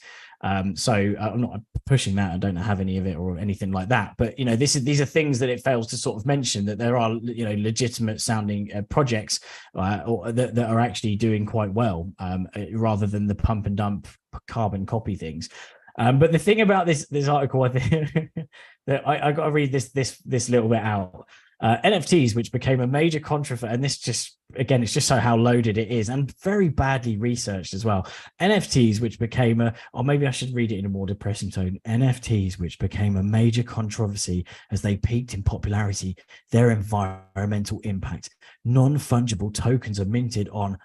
So I'm not pushing that. I don't have any of it or anything like that. But these are things that it fails to sort of mention, that there are legitimate sounding projects that are actually doing quite well, rather than the pump and dump carbon copy things. But the thing about this article, I think that I got to read this little bit out. NFTs, which became a major controversy, and this just, again, it's just so how loaded it is and very badly researched as well. NFTs, which became or maybe I should read it in a more depressing tone. NFTs, which became a major controversy as they peaked in popularity, their environmental impact. Non-fungible tokens are minted on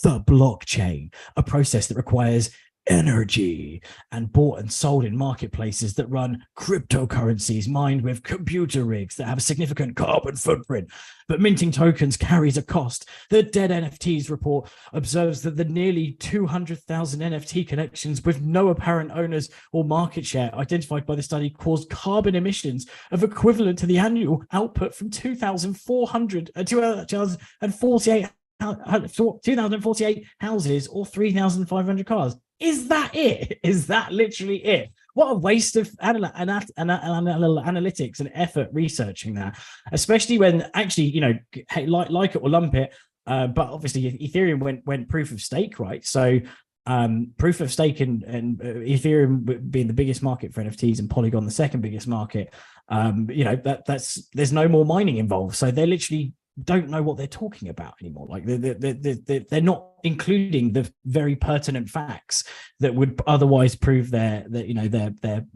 the blockchain, a process that requires energy, and bought and sold in marketplaces that run cryptocurrencies mined with computer rigs that have a significant carbon footprint. But minting tokens carries a cost. The Dead NFTs report observes that the nearly 200,000 NFT collections with no apparent owners or market share identified by the study caused carbon emissions of equivalent to the annual output from 2,048 houses or 3,500 cars. Is that it? Is that literally it? What a waste of analytics and effort researching that, especially when actually, like it or lump it. But obviously Ethereum went proof of stake, right? So proof of stake and Ethereum being the biggest market for NFTs and Polygon the second biggest market, there's no more mining involved. So they literally don't know what they're talking about anymore. Like they're not including the very pertinent facts that would otherwise prove their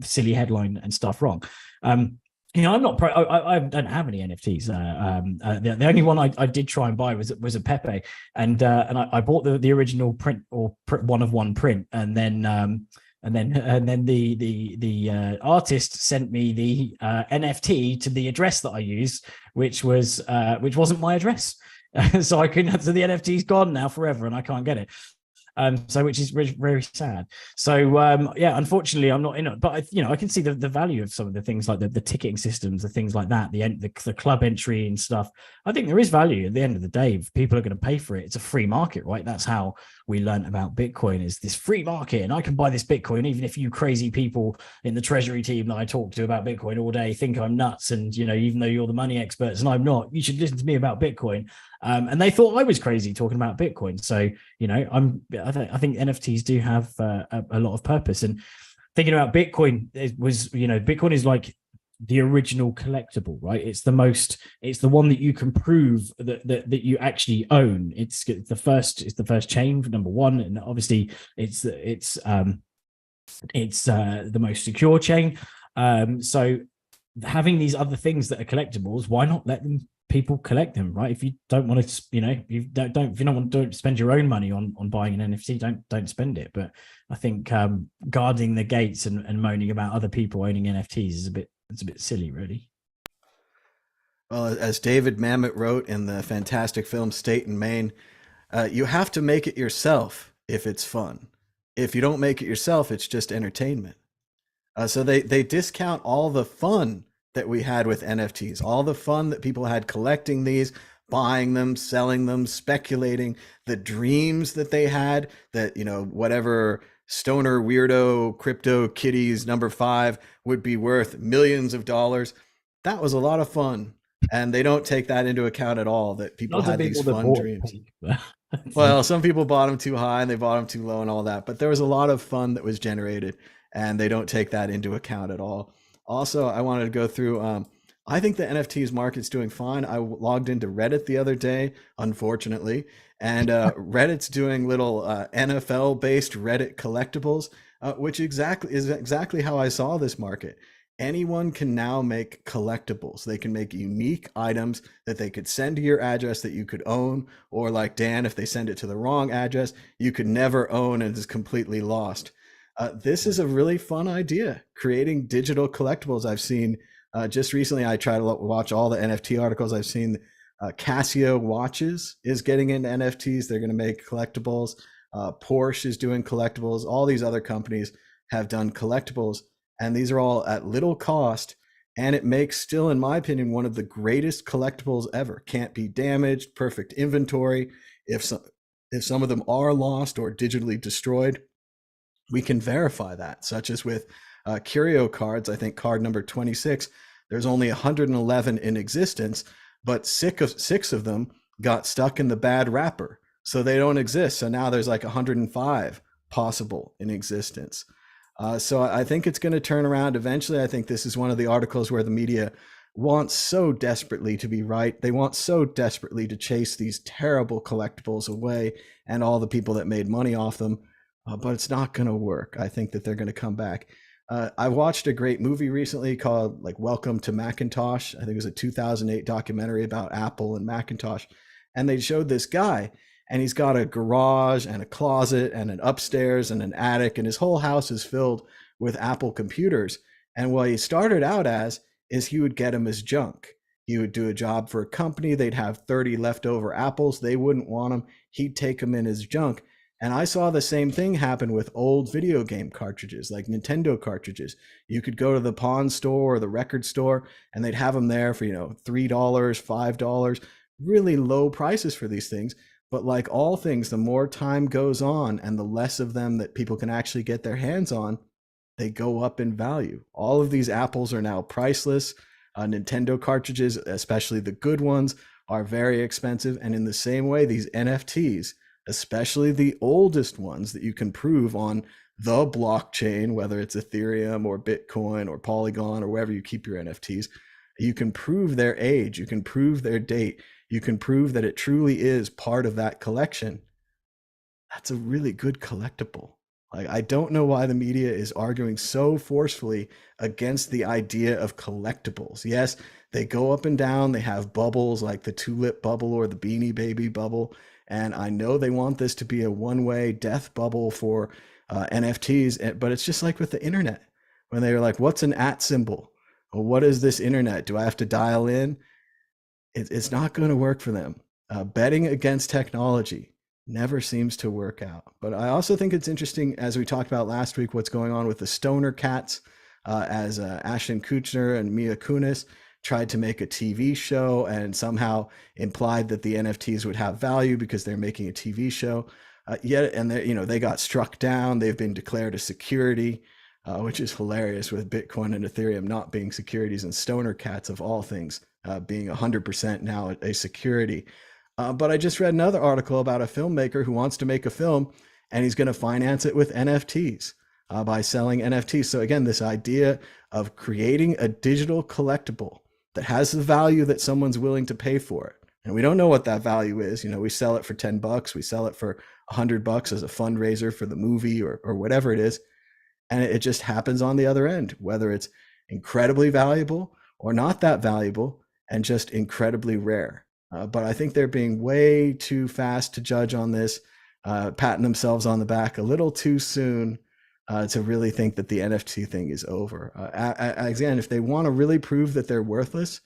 silly headline and stuff wrong. I'm not I don't have any NFTs. The only one I did try and buy was a Pepe, and I bought the original print or one of one print, and then the artist sent me the NFT to the address that I used, which wasn't my address. So I couldn't. So the NFT's gone now forever, and I can't get it. So which is very sad. So unfortunately, I'm not in it. But I can see the value of some of the things like the ticketing systems, the things like that, the club entry and stuff. I think there is value at the end of the day. If people are going to pay for it, it's a free market, right? That's how we learned about Bitcoin, is this free market, and I can buy this Bitcoin even if you crazy people in the treasury team that I talk to about Bitcoin all day think I'm nuts, and even though you're the money experts and I'm not, you should listen to me about Bitcoin. And they thought I was crazy talking about Bitcoin. So, I think NFTs do have a lot of purpose. And thinking about Bitcoin, Bitcoin is like the original collectible, right? It's the one that you can prove that you actually own. It's the first chain, number one, and obviously it's the most secure chain. So having these other things that are collectibles, why not let people collect them, right? If you don't want to, if you don't want to spend your own money on buying an NFT, don't spend it. But I think guarding the gates and moaning about other people owning NFTs is a bit silly, really. Well, as David Mamet wrote in the fantastic film State and Main, you have to make it yourself if it's fun. If you don't make it yourself, it's just entertainment. So they discount all the fun that we had with NFTs, all the fun that people had collecting these, buying them, selling them, speculating, the dreams that they had that, whatever stoner weirdo crypto kitties number 5 would be worth millions of dollars. That was a lot of fun. And they don't take that into account at all, that people had these fun dreams. Well, some people bought them too high and they bought them too low and all that, but there was a lot of fun that was generated, and they don't take that into account at all. Also, I wanted to go through I think the NFTs market's doing fine. I logged into Reddit the other day, unfortunately, and Reddit's doing little NFL based Reddit collectibles, which is exactly how I saw this market. Anyone can now make collectibles. They can make unique items that they could send to your address that you could own, or like Dan, if they send it to the wrong address, you could never own and is completely lost. This is a really fun idea, creating digital collectibles. I've seen just recently, I tried to watch all the NFT articles. I've seen Casio watches is getting into NFTs. They're going to make collectibles. Porsche is doing collectibles. All these other companies have done collectibles, and these are all at little cost. And it makes still, in my opinion, one of the greatest collectibles ever. Can't be damaged, perfect inventory. If some of them are lost or digitally destroyed, we can verify that, such as with curio cards. I think card number 26, there's only 111 in existence, but six of them got stuck in the bad wrapper, so they don't exist. So now there's like 105 possible in existence. So I think it's going to turn around eventually. I think this is one of the articles where the media wants so desperately to be right. They want so desperately to chase these terrible collectibles away and all the people that made money off them. But it's not going to work. I think that they're going to come back. I watched a great movie recently called like Welcome to Macintosh. I think it was a 2008 documentary about Apple and Macintosh. And they showed this guy, and he's got a garage and a closet and an upstairs and an attic, and his whole house is filled with Apple computers. And what he started out as is he would get them as junk. He would do a job for a company. They'd have 30 leftover apples. They wouldn't want them. He'd take them in as junk. And I saw the same thing happen with old video game cartridges, like Nintendo cartridges. You could go to the pawn store or the record store, and they'd have them there for, $3, $5, really low prices for these things. But like all things, the more time goes on and the less of them that people can actually get their hands on, they go up in value. All of these apples are now priceless. Nintendo cartridges, especially the good ones, are very expensive. And in the same way, these NFTs, especially the oldest ones that you can prove on the blockchain, whether it's Ethereum or Bitcoin or Polygon or wherever you keep your NFTs, you can prove their age, you can prove their date, you can prove that it truly is part of that collection. That's a really good collectible. Like, I don't know why the media is arguing so forcefully against the idea of collectibles. Yes, they go up and down. They have bubbles like the tulip bubble or the Beanie Baby bubble. And I know they want this to be a one-way death bubble for NFTs, but it's just like with the internet. When they were like, what's an @ symbol? Or what is this internet? Do I have to dial in? It's not going to work for them. Betting against technology never seems to work out. But I also think it's interesting, as we talked about last week, what's going on with the stoner cats, as Ashton Kutcher and Mia Kunis tried to make a TV show and somehow implied that the NFTs would have value because they're making a TV show. And they got struck down. They've been declared a security, which is hilarious, with Bitcoin and Ethereum not being securities and stoner cats of all things being 100% now a security. But I just read another article about a filmmaker who wants to make a film, and he's going to finance it with NFTs by selling NFTs. So again, this idea of creating a digital collectible that has the value that someone's willing to pay for it. And we don't know what that value is. We sell it for $10, we sell it for $100 as a fundraiser for the movie or whatever it is. And it just happens on the other end, whether it's incredibly valuable or not that valuable and just incredibly rare. But I think they're being way too fast to judge on this, patting themselves on the back a little too soon to really think that the NFT thing is over. Again, if they want to really prove that they're worthless,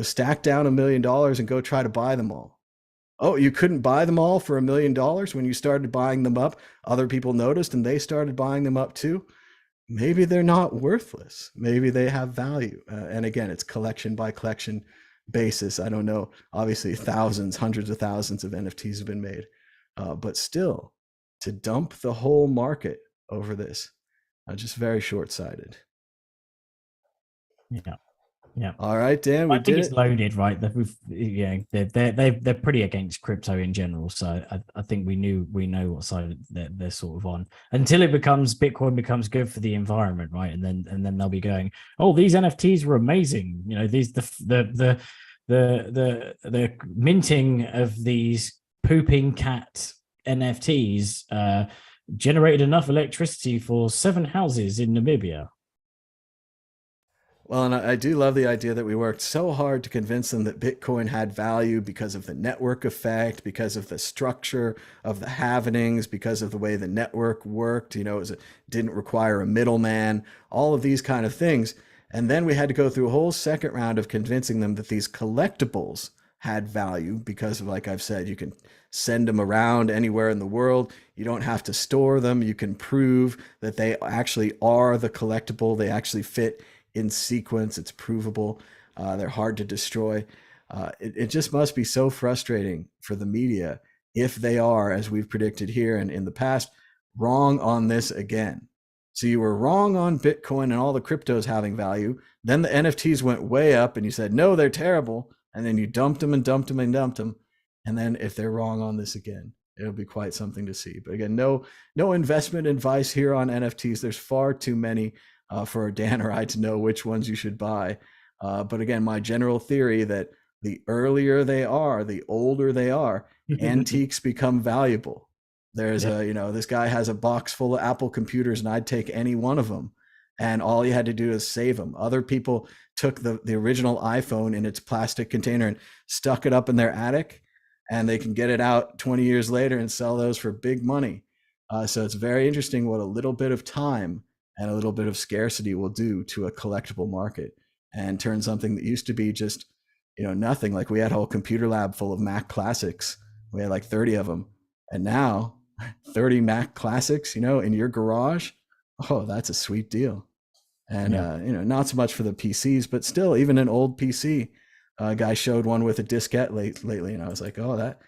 stack down $1 million and go try to buy them all. Oh, you couldn't buy them all for $1 million when you started buying them up. Other people noticed and they started buying them up too. Maybe they're not worthless. Maybe they have value. And again, it's collection by collection basis. I don't know. Obviously, hundreds of thousands of NFTs have been made. But still, to dump the whole market over this, just very short-sighted. Yeah. Yeah. All right, Dan, we I think did it's it. loaded, right? They're pretty against crypto in general. So I think we know what side they're sort of on until it becomes Bitcoin becomes good for the environment, right? And then they'll be going, oh, these NFTs were amazing. You know, these the minting of these pooping cat NFTs generated enough electricity for 7 houses in Namibia. Well, and I do love the idea that we worked so hard to convince them that Bitcoin had value because of the network effect, because of the structure of the halvenings, because of the way the network worked. You know, didn't require a middleman, all of these kind of things. And then we had to go through a whole second round of convincing them that these collectibles had value because of, like I've said, you can send them around anywhere in the world. You don't have to store them. You can prove that they actually are the collectible. They actually fit in sequence. It's provable. They're hard to destroy. It just must be so frustrating for the media if they are, as we've predicted here and in the past, wrong on this again. So you were wrong on Bitcoin and all the cryptos having value. Then the NFTs went way up and you said, no, they're terrible. And then you dumped them and dumped them and dumped them. And then if they're wrong on this again, it'll be quite something to see. But again, no investment advice here on NFTs. There's far too many for Dan or I to know which ones you should buy. But again, my general theory that the earlier they are, the older they are, antiques become valuable. There's Yeah. this guy has a box full of Apple computers and I'd take any one of them. And all you had to do is save them. Other people took the original iPhone in its plastic container and stuck it up in their attic, and they can get it out 20 years later and sell those for big money. So it's very interesting what a little bit of time and a little bit of scarcity will do to a collectible market and turn something that used to be just, nothing. Like we had a whole computer lab full of Mac classics. We had like 30 of them. And now 30 Mac classics, in your garage. Oh, that's a sweet deal. And, Yeah. not so much for the PCs, but still, even an old PC, a guy showed one with a diskette lately. And I was like, oh, that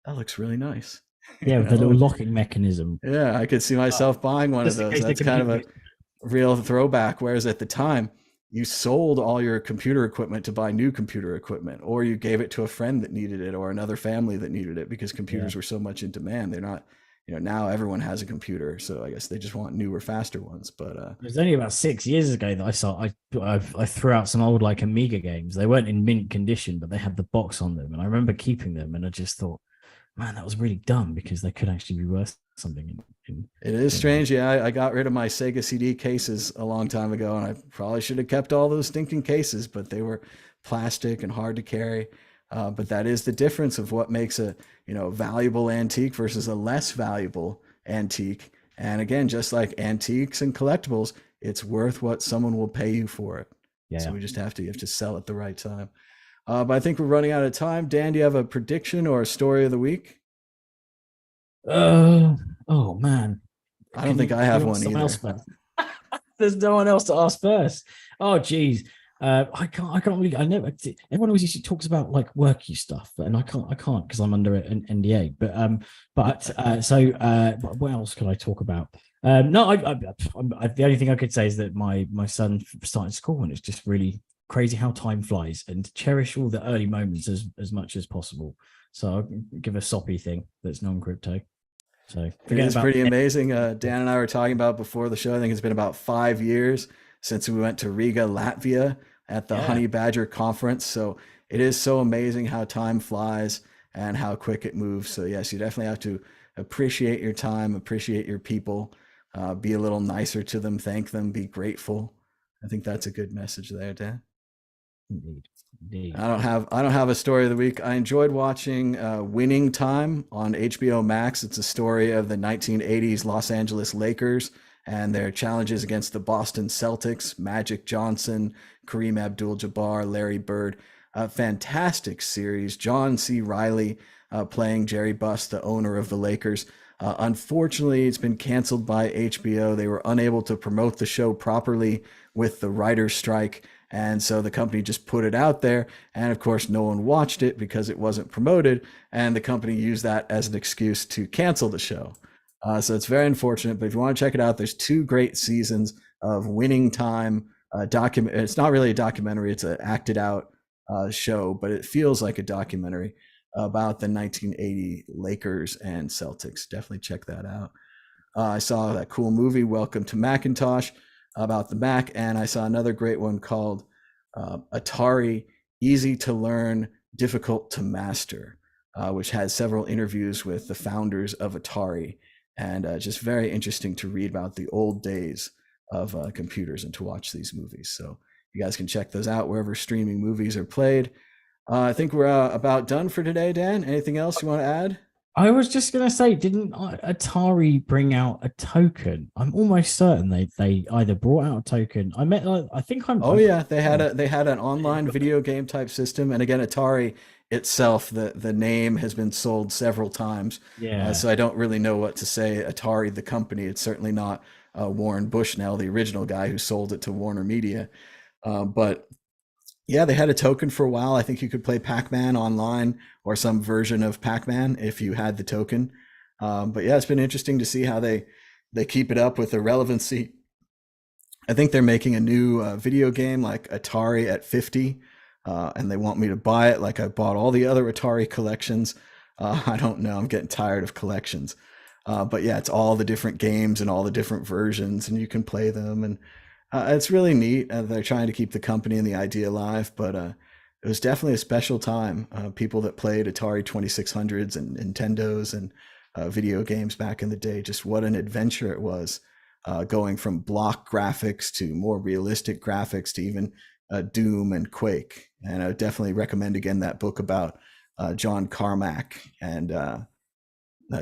looks really nice. Yeah, with the little locking mechanism. Yeah, I could see myself buying one of Just in those. case the That's kind of a computer. real throwback. Whereas at the time, you sold all your computer equipment to buy new computer equipment, or you gave it to a friend that needed it or another family that needed it because computers were so much in demand. They're not, now everyone has a computer. So I guess they just want newer, faster ones. But It was only about 6 years ago that I threw out some old like Amiga games. They weren't in mint condition, but they had the box on them, and I remember keeping them. And I just thought, man, that was really dumb because they could actually be worth something. It is strange. Yeah, I got rid of my Sega CD cases a long time ago, and I probably should have kept all those stinking cases, but they were plastic and hard to carry. But that is the difference of what makes a valuable antique versus a less valuable antique. And again, just like antiques and collectibles, it's worth what someone will pay you for it. Yeah. So we just have to sell at the right time. But I think we're running out of time. Dan, do you have a prediction or a story of the week? Oh man. I don't think I have one either. There's no one else to ask first. Oh geez. I can't really. I never. Everyone always usually talks about like worky stuff, and I can't because I'm under an NDA. But what else could I talk about? No, the only thing I could say is that my son started school, and it's just really crazy how time flies, and cherish all the early moments as much as possible. So I'll give a soppy thing that's non-crypto. So it is pretty amazing. Dan and I were talking about before the show. I think it's been about 5 years since we went to Riga, Latvia at the Honey Badger conference. So it is so amazing how time flies and how quick it moves. So yes, you definitely have to appreciate your time, appreciate your people, be a little nicer to them, thank them, be grateful. I think that's a good message there, Dan. Indeed. I don't have a story of the week. I enjoyed watching Winning Time on HBO Max. It's a story of the 1980s Los Angeles Lakers and their challenges against the Boston Celtics, Magic Johnson, Kareem Abdul-Jabbar, Larry Bird. Fantastic series. John C. Reilly playing Jerry Buss, the owner of the Lakers. Unfortunately, it's been canceled by HBO. They were unable to promote the show properly with the writer's strike. And so the company just put it out there. And of course, no one watched it because it wasn't promoted. And the company used that as an excuse to cancel the show. So it's very unfortunate. But if you want to check it out, there's 2 great seasons of Winning Time. document. It's not really a documentary; it's an acted out show, but it feels like a documentary about the 1980 Lakers and Celtics. Definitely check that out. I saw that cool movie, Welcome to Macintosh, about the Mac, and I saw another great one called Atari Easy to Learn, Difficult to Master, which has several interviews with the founders of Atari, and just very interesting to read about the old days of computers and to watch these movies. So you guys can check those out wherever streaming movies are played. I think we're about done for today, Dan. Anything else you want to add? I was just gonna say, didn't Atari bring out a token? I'm almost certain they either brought out a token. I think Oh yeah, they had an online video game type system, and again, Atari itself, the name has been sold several times. Yeah. So I don't really know what to say. Atari, the company, it's certainly not Warren Bushnell, the original guy who sold it to Warner Media. But yeah, they had a token for a while. I think you could play Pac-Man online or some version of Pac-Man if you had the token. But yeah, it's been interesting to see how they keep it up with the relevancy. I think they're making a new video game like Atari at 50, and they want me to buy it like I bought all the other Atari collections. I don't know. I'm getting tired of collections. But yeah, it's all the different games and all the different versions, and you can play them. And it's really neat. They're trying to keep the company and the idea alive, but it was definitely a special time. People that played Atari 2600s and Nintendos and video games back in the day, just what an adventure it was, going from block graphics to more realistic graphics to even Doom and Quake. And I would definitely recommend again that book about John Carmack and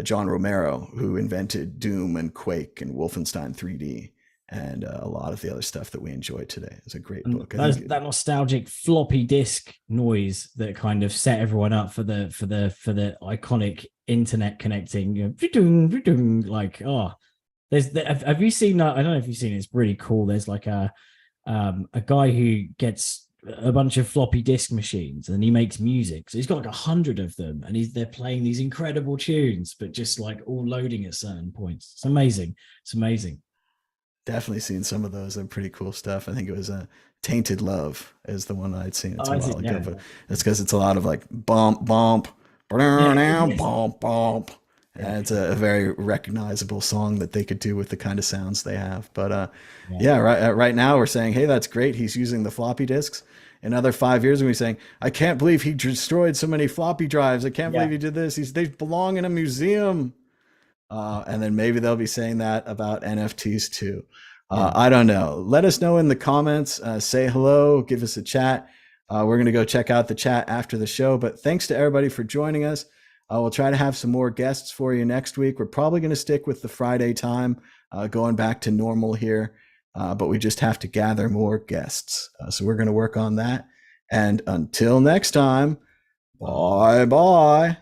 John Romero, who invented Doom and Quake and Wolfenstein 3D and a lot of the other stuff that we enjoy today. It's a great book. That nostalgic floppy disk noise that kind of set everyone up for the iconic internet connecting. Like, oh, have you seen that? I don't know if you've seen it. It's really cool. There's like a guy who gets a bunch of floppy disk machines and he makes music. So he's got like 100 of them, and they're playing these incredible tunes, but just like all loading at certain points. It's amazing. It's amazing. Definitely seen some of those. They're pretty cool stuff. I think it was Tainted Love is the one I'd seen. It's a while ago, but it's because it's a lot of like bump, bump, bump, bump. And it's a very recognizable song that they could do with the kind of sounds they have. But right now we're saying, hey, that's great. He's using the floppy disks. Another 5 years, we'll be saying, I can't believe he destroyed so many floppy drives. I can't believe he did this. They belong in a museum. And then maybe they'll be saying that about NFTs too. I don't know. Let us know in the comments. Say hello. Give us a chat. We're going to go check out the chat after the show. But thanks to everybody for joining us. We'll try to have some more guests for you next week. We're probably going to stick with the Friday time, going back to normal here. But we just have to gather more guests. So we're going to work on that. And until next time, bye-bye.